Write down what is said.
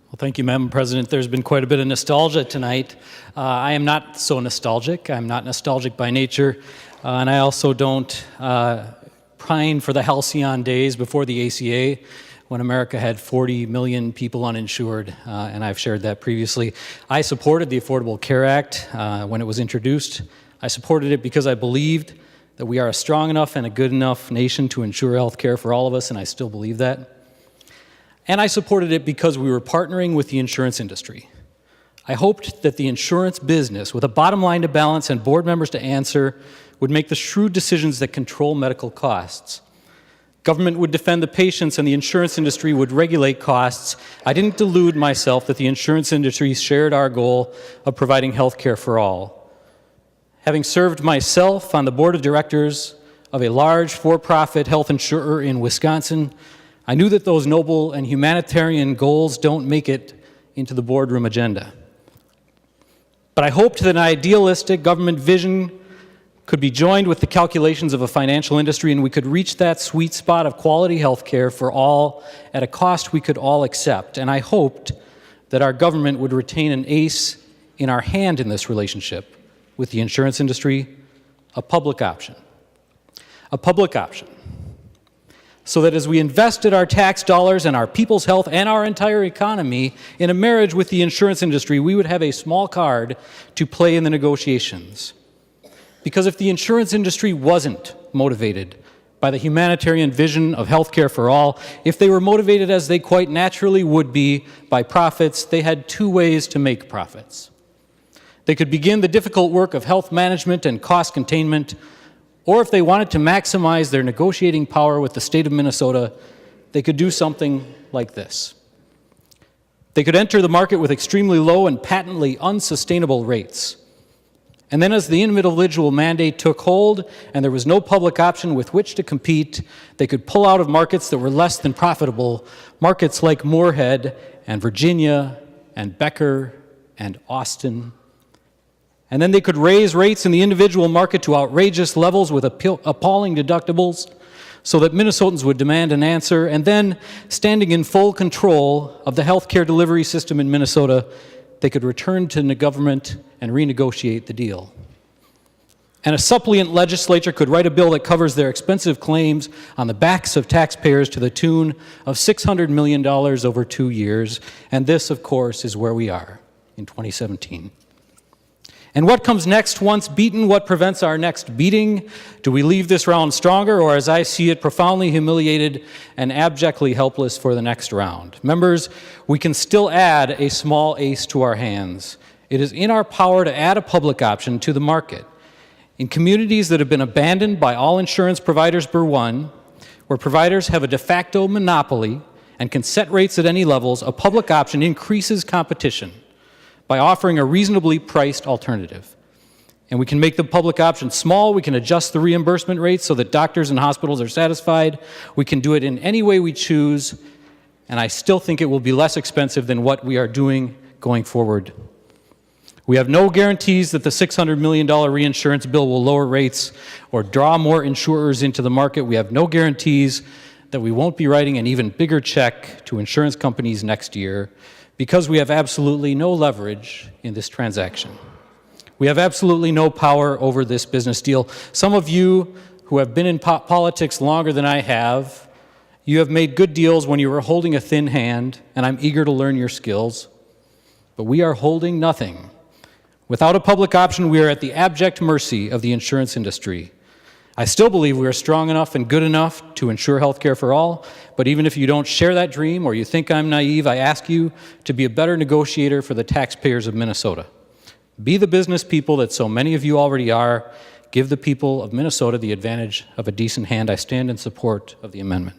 Well, thank you, Madam President. There's been quite a bit of nostalgia tonight. I am not so nostalgic. I'm not nostalgic by nature, and I also don't pine for the halcyon days before the ACA, when America had 40 million people uninsured, and I've shared that previously. I supported the Affordable Care Act when it was introduced. I supported it because I believed that we are a strong enough and a good enough nation to ensure health care for all of us, and I still believe that. And I supported it because we were partnering with the insurance industry. I hoped that the insurance business, with a bottom line to balance and board members to answer, would make the shrewd decisions that control medical costs. Government would defend the patients and the insurance industry would regulate costs. I didn't delude myself that the insurance industry shared our goal of providing health care for all. Having served myself on the board of directors of a large for-profit health insurer in Wisconsin, I knew that those noble and humanitarian goals don't make it into the boardroom agenda. But I hoped that an idealistic government vision could be joined with the calculations of a financial industry, and we could reach that sweet spot of quality health care for all at a cost we could all accept. And I hoped that our government would retain an ace in our hand in this relationship with the insurance industry, a public option. A public option. So that as we invested our tax dollars and our people's health and our entire economy in a marriage with the insurance industry, we would have a small card to play in the negotiations. Because if the insurance industry wasn't motivated by the humanitarian vision of health care for all, if they were motivated, as they quite naturally would be, by profits, they had two ways to make profits. They could begin the difficult work of health management and cost containment, or if they wanted to maximize their negotiating power with the state of Minnesota, they could do something like this. They could enter the market with extremely low and patently unsustainable rates. And then as the individual mandate took hold and there was no public option with which to compete, they could pull out of markets that were less than profitable, markets like Moorhead and Virginia and Becker and Austin. And then they could raise rates in the individual market to outrageous levels with appalling deductibles so that Minnesotans would demand an answer. And then, standing in full control of the health care delivery system in Minnesota, they could return to the government and renegotiate the deal. And a suppliant legislature could write a bill that covers their expensive claims on the backs of taxpayers to the tune of $600 million over 2 years. And this, of course, is where we are in 2017. And what comes next once beaten? What prevents our next beating? Do we leave this round stronger, or as I see it, profoundly humiliated and abjectly helpless for the next round? Members, we can still add a small ace to our hands. It is in our power to add a public option to the market. In communities that have been abandoned by all insurance providers but one, where providers have a de facto monopoly and can set rates at any levels, a public option increases competition by offering a reasonably priced alternative. And we can make the public option small, we can adjust the reimbursement rates so that doctors and hospitals are satisfied, we can do it in any way we choose, and I still think it will be less expensive than what we are doing going forward. We have no guarantees that the $600 million reinsurance bill will lower rates or draw more insurers into the market. We have no guarantees that we won't be writing an even bigger check to insurance companies next year, because we have absolutely no leverage in this transaction. We have absolutely no power over this business deal. Some of you who have been in politics longer than I have, you have made good deals when you were holding a thin hand, and I'm eager to learn your skills. But we are holding nothing. Without a public option, we are at the abject mercy of the insurance industry. I still believe we are strong enough and good enough to ensure health care for all, but even if you don't share that dream or you think I'm naive, I ask you to be a better negotiator for the taxpayers of Minnesota. Be the business people that so many of you already are. Give the people of Minnesota the advantage of a decent hand. I stand in support of the amendment.